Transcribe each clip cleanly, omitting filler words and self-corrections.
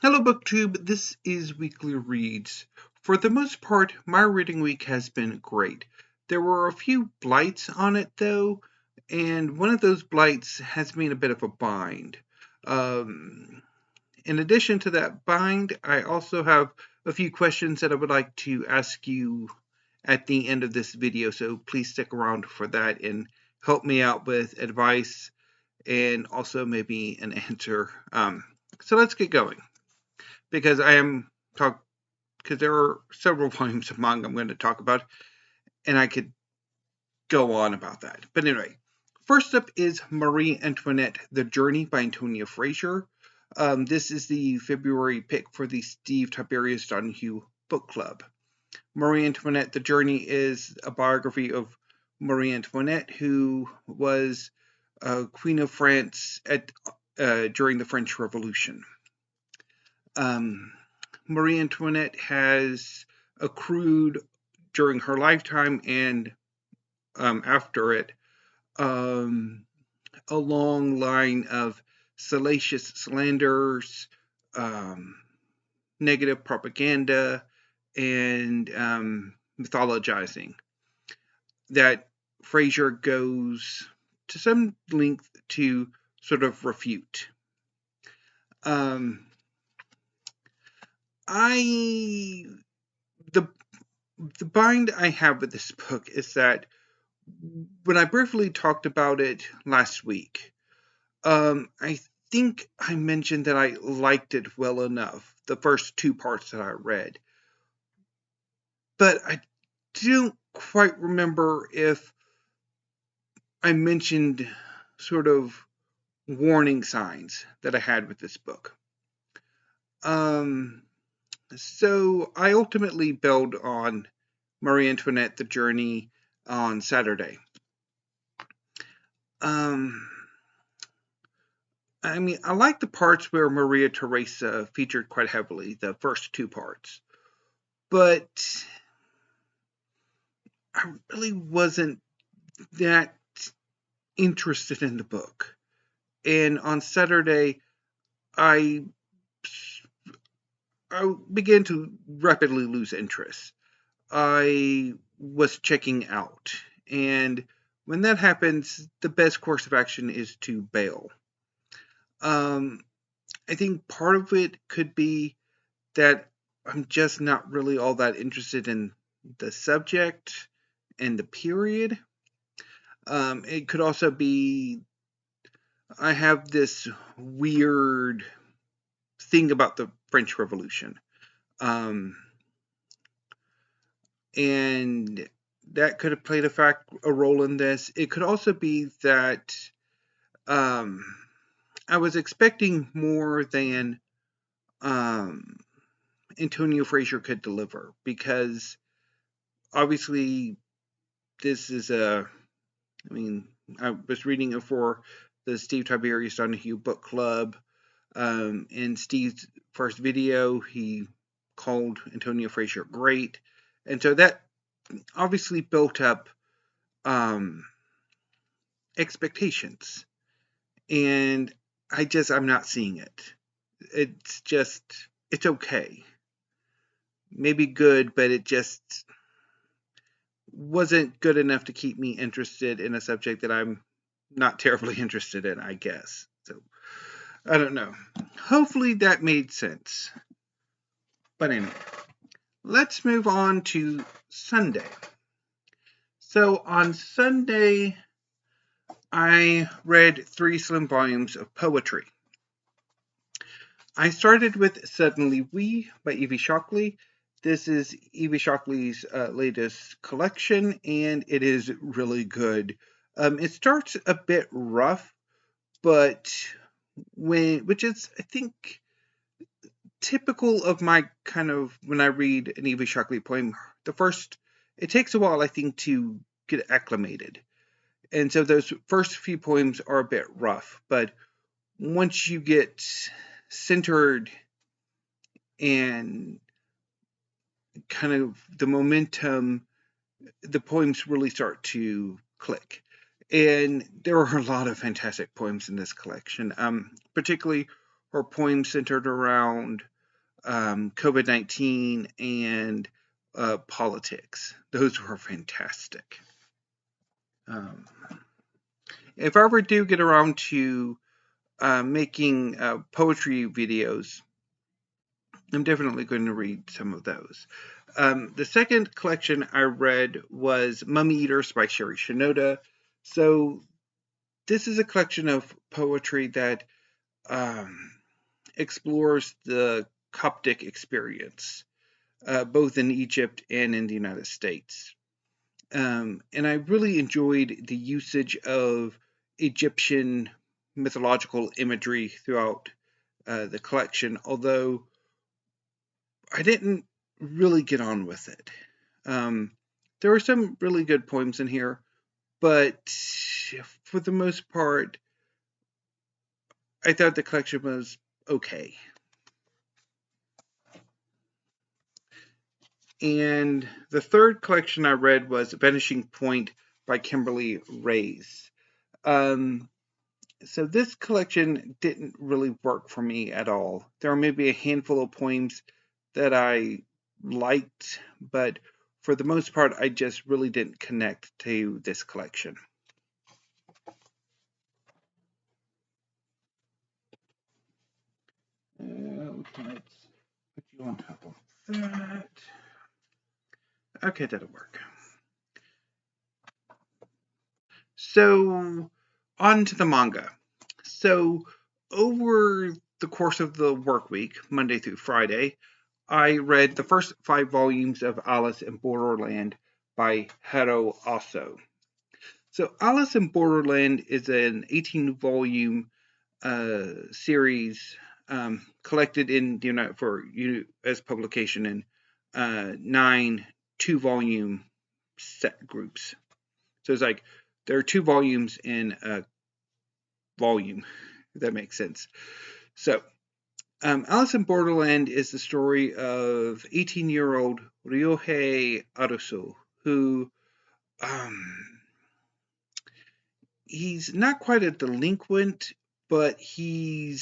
Hello BookTube, this is Weekly Reads. For the most part, my reading week has been great. There were a few blights on it though, and one of those blights has me in a bit of a bind. In addition to that bind, I also have a few questions that I would like to ask you at the end of this video, so please stick around for that and help me out with advice and also maybe an answer. So let's get going. Because there are several volumes of manga I'm going to talk about, and I could go on about that. But anyway, first up is Marie Antoinette: The Journey by Antonia Fraser. This is the February pick for the Steve Tiberius Donahue Book Club. Marie Antoinette: The Journey is a biography of Marie Antoinette, who was Queen of France during the French Revolution. Marie Antoinette has accrued during her lifetime and after it a long line of salacious slanders, negative propaganda, and mythologizing that Fraser goes to some length to sort of refute. The bind I have with this book is that when I briefly talked about it last week, I think I mentioned that I liked it well enough, the first two parts that I read. But I don't quite remember if I mentioned sort of warning signs that I had with this book. So I ultimately bailed on Marie Antoinette: The Journey on Saturday. I mean, I like the parts where Maria Theresa featured quite heavily, the first two parts, but I really wasn't that interested in the book. And on Saturday, I began to rapidly lose interest. I was checking out, and when that happens, the best course of action is to bail. I think part of it could be that I'm just not really all that interested in the subject and the period. It could also be I have this weird thing about the French Revolution. And that could have played a role in this. It could also be that I was expecting more than Antonia Fraser could deliver, because obviously this is I was reading it for the Steve Tiberius Donahue Book Club. In Steve's first video, he called Antonia Fraser great. And so that obviously built up expectations. And I'm not seeing it. It's okay. Maybe good, but it just wasn't good enough to keep me interested in a subject that I'm not terribly interested in, I guess. So, I don't know. Hopefully that made sense. But anyway, let's move on to Sunday. So on Sunday, I read 3 slim volumes of poetry. I started with Suddenly We by Evie Shockley. This is Evie Shockley's latest collection, and it is really good. It starts a bit rough, but which is, I think, typical of my kind of, when I read an Evie Shockley poem, it takes a while, I think, to get acclimated. And so those first few poems are a bit rough, but once you get centered and kind of the momentum, the poems really start to click. And there are a lot of fantastic poems in this collection, particularly her poems centered around COVID-19, and politics. Those were fantastic. If I ever do get around to making poetry videos, I'm definitely going to read some of those. The second collection I read was Mummy Eaters by Shenoda. So this is a collection of poetry that explores the Coptic experience, both in Egypt and in the United States. And I really enjoyed the usage of Egyptian mythological imagery throughout the collection, although I didn't really get on with it. There were some really good poems in here, but for the most part, I thought the collection was okay. And the third collection I read was Vanishing by Kimberly Reyes. So this collection didn't really work for me at all. There are maybe a handful of poems that I liked, but for the most part, I just really didn't connect to this collection. Let's put you on top of that. Okay, that'll work. So, on to the manga. So, over the course of the work week, Monday through Friday, I read the first 5 volumes of Alice in Borderland by Haro Aso. So, Alice in Borderland is an 18-volume series collected in the United for as publication in 9 2-volume set groups. So it's like there are 2 volumes in a volume, if that makes sense. So Alice in Borderland is the story of 18-year-old Ryohei Arusu, who he's not quite a delinquent, but he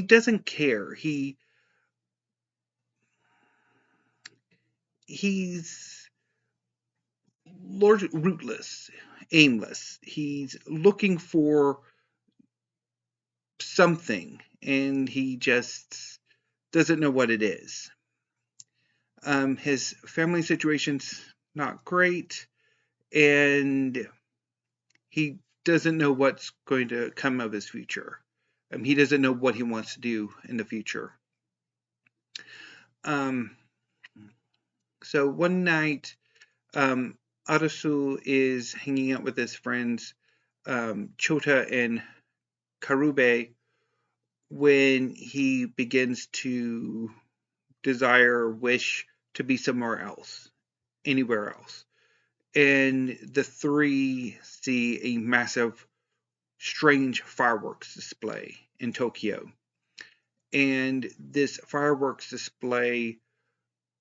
doesn't care. He's rootless, aimless. He's looking for something, and he just doesn't know what it is. His family situation's not great, and he doesn't know what's going to come of his future. He doesn't know what he wants to do in the future. So one night, Arasu is hanging out with his friends Chota and Karube when he begins to wish to be somewhere else, anywhere else. And the three see a massive, strange fireworks display in Tokyo. And this fireworks display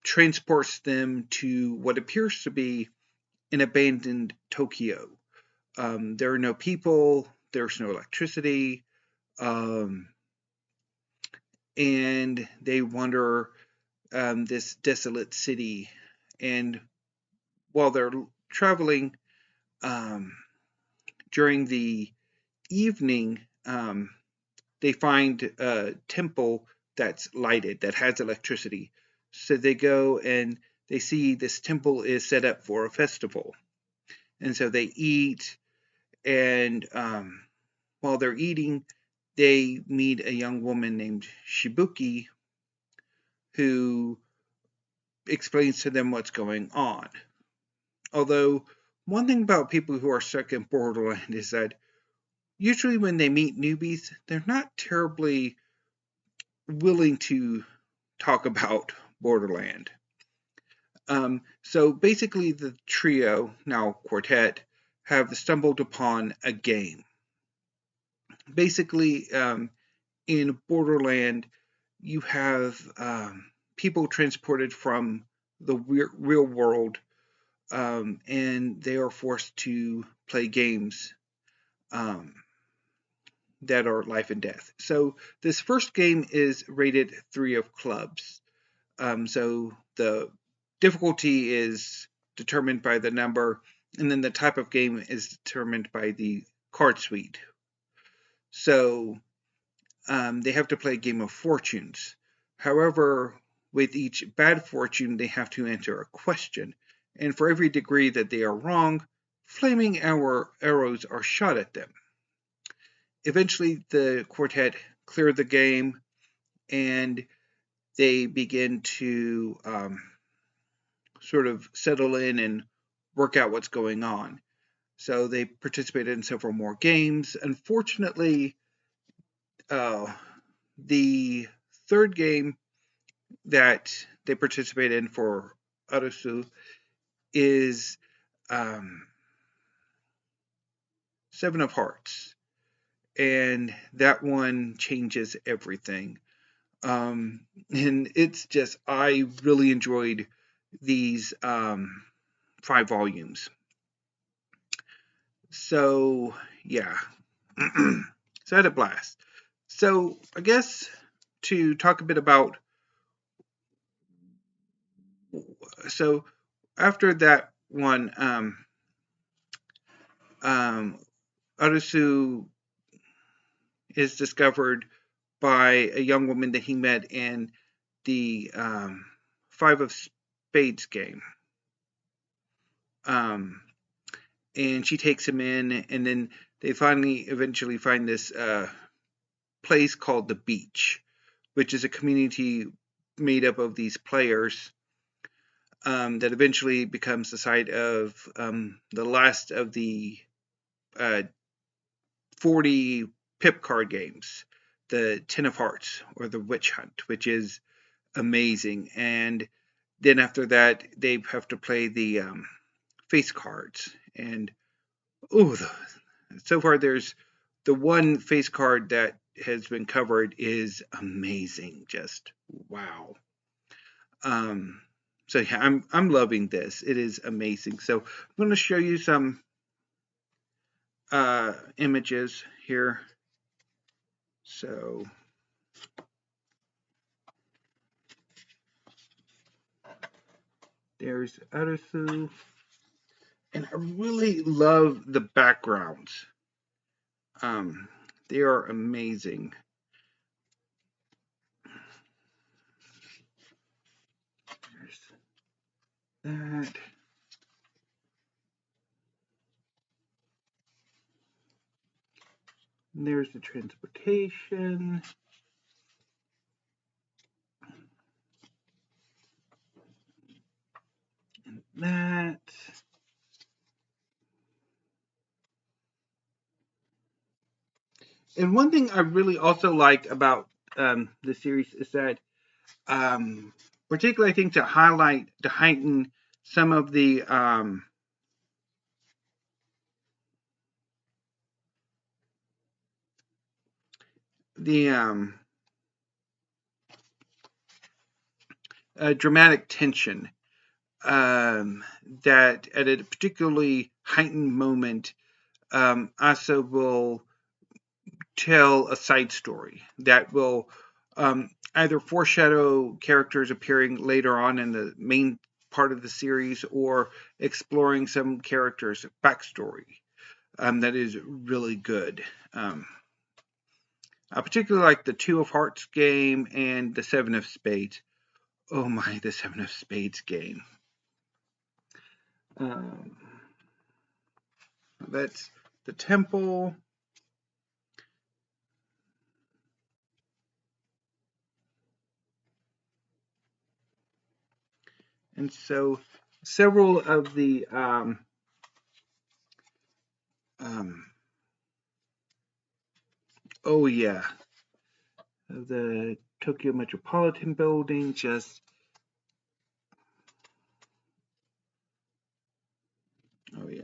transports them to what appears to be an abandoned Tokyo. There are no people, there's no electricity, and they wander this desolate city. And while they're traveling, during the evening, they find a temple that's lighted, that has electricity. So they go and they see this temple is set up for a festival. And so they eat, and while they're eating, they meet a young woman named Shibuki who explains to them what's going on. Although, one thing about people who are stuck in Borderland is that usually when they meet newbies, they're not terribly willing to talk about Borderland. So basically the trio, now quartet, have stumbled upon a game. Basically, in Borderland, you have people transported from the real world, and they are forced to play games that are life and death. So this first game is rated 3 of clubs. So the difficulty is determined by the number, and then the type of game is determined by the card suite. So they have to play a game of fortunes. However, with each bad fortune, they have to answer a question. And for every degree that they are wrong, flaming arrows are shot at them. Eventually, the quartet clear the game, and they begin to sort of settle in and work out what's going on. So they participated in several more games. Unfortunately, the third game that they participate in for Haro Aso is Seven of Hearts, and that one changes everything. And it's just, I really enjoyed these 5 volumes. So yeah, so I had a blast. So I guess to talk a bit about, so after that one, Haro Aso is discovered by a young woman that he met in the 5 of Spades game. And she takes him in, and then they eventually find this place called the Beach, which is a community made up of these players that eventually becomes the site of the last of the 40 pip card games, the 10 of Hearts, or the Witch Hunt, which is amazing. And then after that, they have to play the face cards. And so far there's the one face card that has been covered is amazing. Just wow. So yeah, I'm loving this. It is amazing. So I'm going to show you some images here. So there's Haro Aso, and I really love the backgrounds. They are amazing. There's that. And there's the transportation. And that. And one thing I really also like about the series is that, particularly I think to heighten some of the dramatic tension, that at a particularly heightened moment, Aso will tell a side story that will either foreshadow characters appearing later on in the main part of the series, or exploring some characters' backstory that is really good. I particularly like the 2 of Hearts game and the 7 of Spades. Oh my, the 7 of Spades game. That's the temple. And so several of the oh yeah, the Tokyo Metropolitan Building, just oh yeah.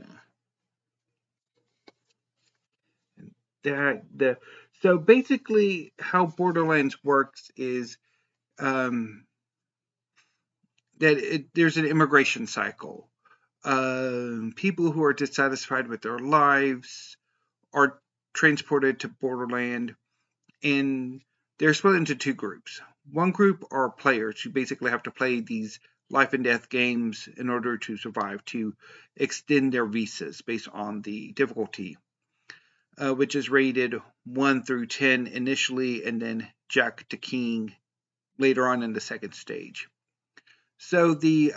And so basically how Borderlands works is that there's an immigration cycle. People who are dissatisfied with their lives are transported to Borderland, and they're split into two groups. One group are players who basically have to play these life and death games in order to survive, to extend their visas based on the difficulty, which is rated 1 through 10 initially, and then Jack to King later on in the second stage. So the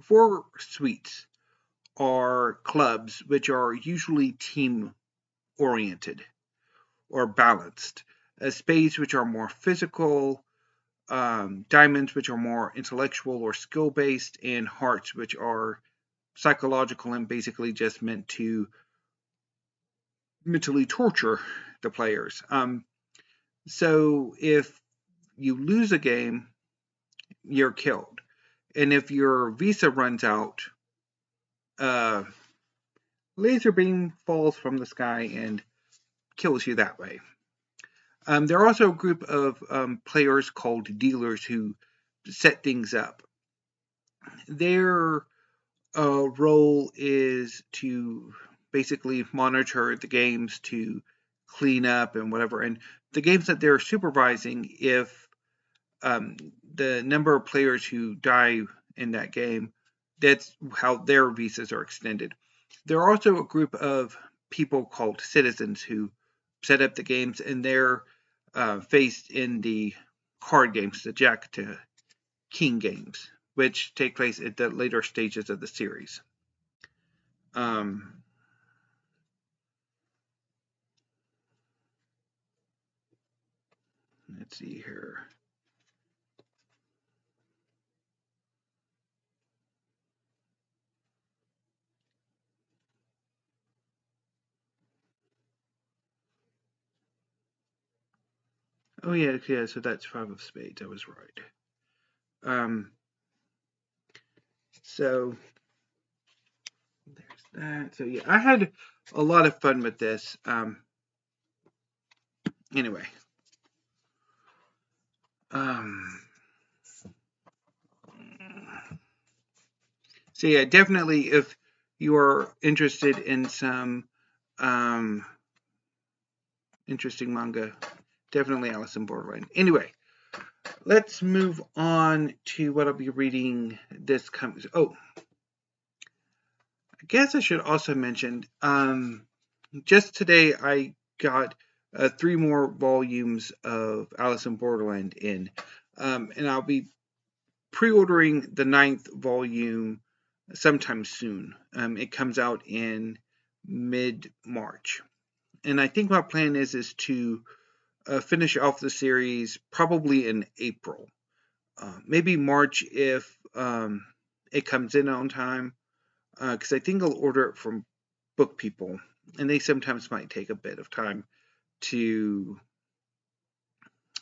4 suites are clubs, which are usually team oriented or balanced. Spades, which are more physical, diamonds, which are more intellectual or skill based, and hearts, which are psychological and basically just meant to mentally torture the players. So if you lose a game, you're killed. And if your visa runs out, laser beam falls from the sky and kills you that way. There are also a group of players called dealers who set things up. Their role is to basically monitor the games, to clean up and whatever. And the games that they're supervising, if the number of players who die in that game, that's how their visas are extended. There are also a group of people called citizens who set up the games, and they're faced in the card games, the Jack to King games, which take place at the later stages of the series. Let's see here. Oh yeah, so that's 5 of spades. I was right. So there's that. So yeah, I had a lot of fun with this. Anyway. So yeah, definitely if you are interested in some interesting manga, definitely Alice in Borderland. Anyway, let's move on to what I'll be reading this coming. Oh, I guess I should also mention, just today I got 3 more volumes of Alice in Borderland in, and I'll be pre-ordering the 9th volume sometime soon. It comes out in mid-March. And I think my plan is to finish off the series probably in April. Maybe March if it comes in on time, because I think I'll order it from Book People, and they sometimes might take a bit of time to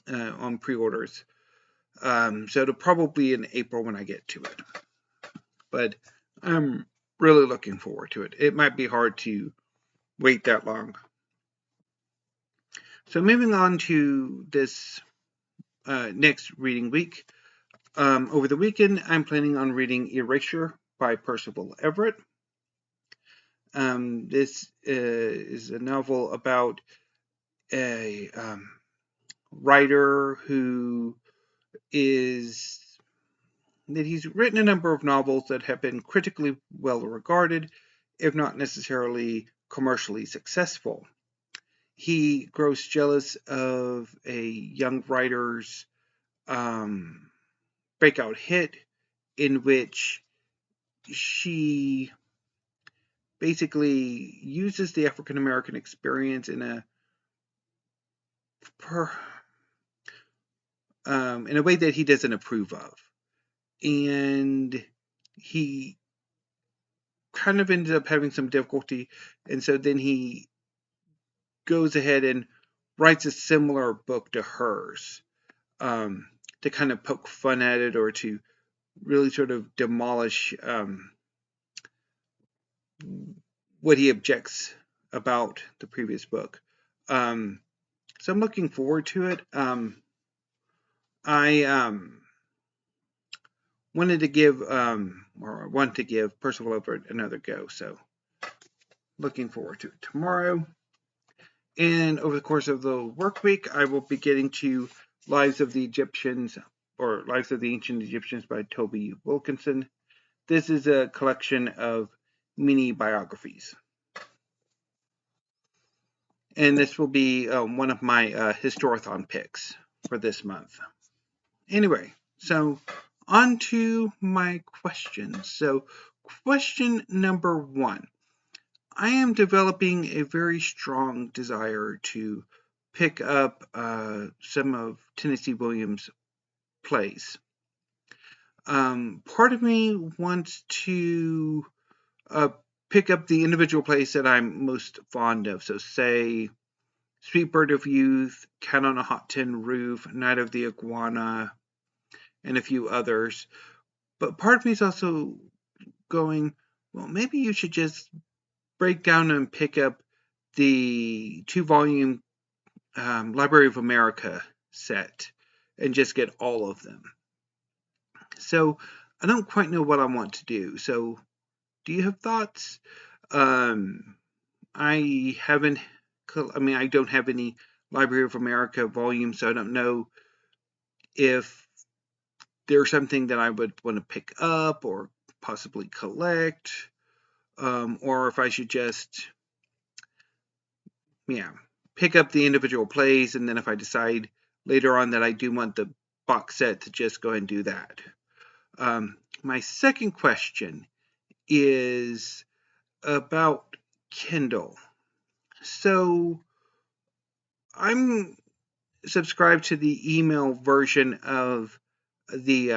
on pre-orders. So it'll probably be in April when I get to it. But I'm really looking forward to it. It might be hard to wait that long. So moving on to this next reading week. Over the weekend, I'm planning on reading Erasure by Percival Everett. This is a novel about a writer who is that he's written a number of novels that have been critically well regarded, if not necessarily commercially successful. He grows jealous of a young writer's breakout hit, in which she basically uses the African American experience in a way that he doesn't approve of, and he kind of ended up having some difficulty, and so then he goes ahead and writes a similar book to hers, to kind of poke fun at it, or to really sort of demolish what he objects about the previous book. So I'm looking forward to it. I want to give Percival Everett another go. So looking forward to it tomorrow. And over the course of the work week, I will be getting to Lives of the Egyptians, or Lives of the Ancient Egyptians by Toby Wilkinson. This is a collection of mini biographies. And this will be one of my Historathon picks for this month. Anyway, so on to my questions. So, question number 1. I am developing a very strong desire to pick up some of Tennessee Williams' plays. Part of me wants to pick up the individual plays that I'm most fond of. So, say, Sweet Bird of Youth, Cat on a Hot Tin Roof, Night of the Iguana, and a few others. But part of me is also going, well, maybe you should just break down and pick up the 2-volume Library of America set and just get all of them. So I don't quite know what I want to do. So do you have thoughts? I don't have any Library of America volumes, so I don't know if there's something that I would want to pick up or possibly collect, or if I should just, pick up the individual plays, and then if I decide later on that I do want the box set, to just go ahead and do that. My second question is about Kindle. So I'm subscribed to the email version of the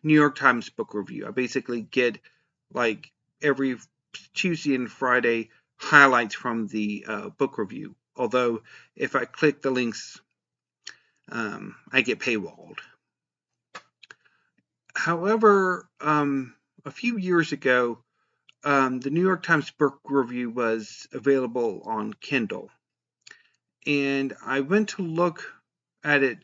New York Times book review. I basically get, like, every Tuesday and Friday highlights from the book review. Although if I click the links, I get paywalled. However, a few years ago, the New York Times book review was available on Kindle. And I went to look at it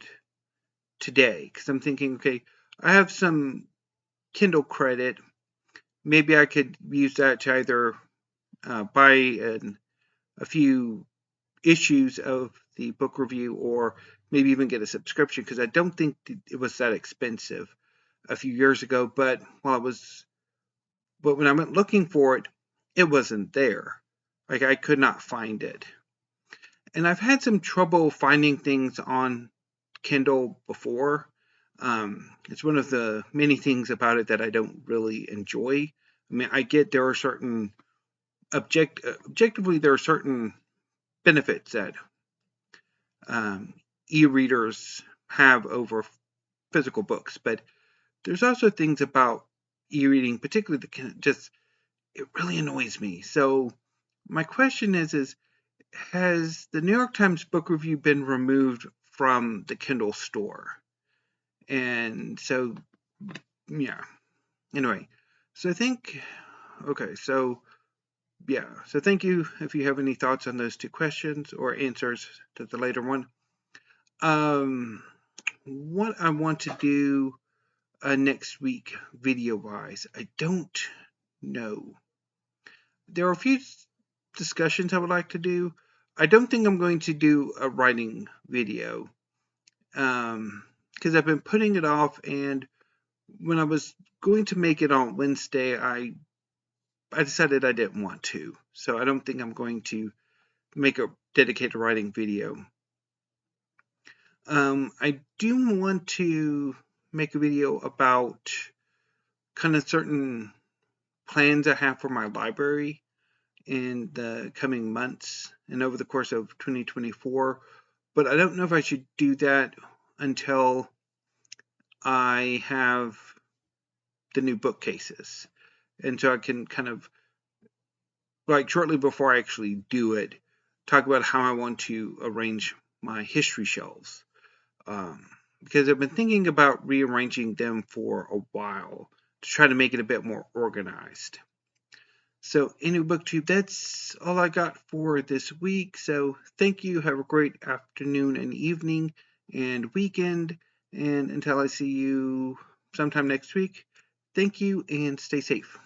today because I'm thinking, okay, I have some Kindle credit. Maybe I could use that to either buy a few issues of the book review, or maybe even get a subscription, because I don't think it was that expensive a few years ago. But when I went looking for it, it wasn't there. Like, I could not find it. And I've had some trouble finding things on Kindle before. It's one of the many things about it that I don't really enjoy. I mean, I get there are certain objectively there are certain benefits that e-readers have over physical books, but there's also things about e-reading, particularly it really annoys me. So my question is has the New York Times book review been removed from the Kindle store? And so, anyway, so I think, okay, so thank you if you have any thoughts on those two questions or answers to the later one. What I want to do next week video-wise, I don't know. There are a few discussions I would like to do. I don't think I'm going to do a writing video because I've been putting it off, and when I was going to make it on Wednesday, I decided I didn't want to. So I don't think I'm going to make a dedicated writing video. I do want to make a video about kind of certain plans I have for my library in the coming months and over the course of 2024, but I don't know if I should do that until I have the new bookcases. And so I can kind of, like, shortly before I actually do it, talk about how I want to arrange my history shelves. Because I've been thinking about rearranging them for a while to try to make it a bit more organized. So anyway, BookTube, that's all I got for this week. So thank you. Have a great afternoon and evening and weekend. And until I see you sometime next week, thank you and stay safe.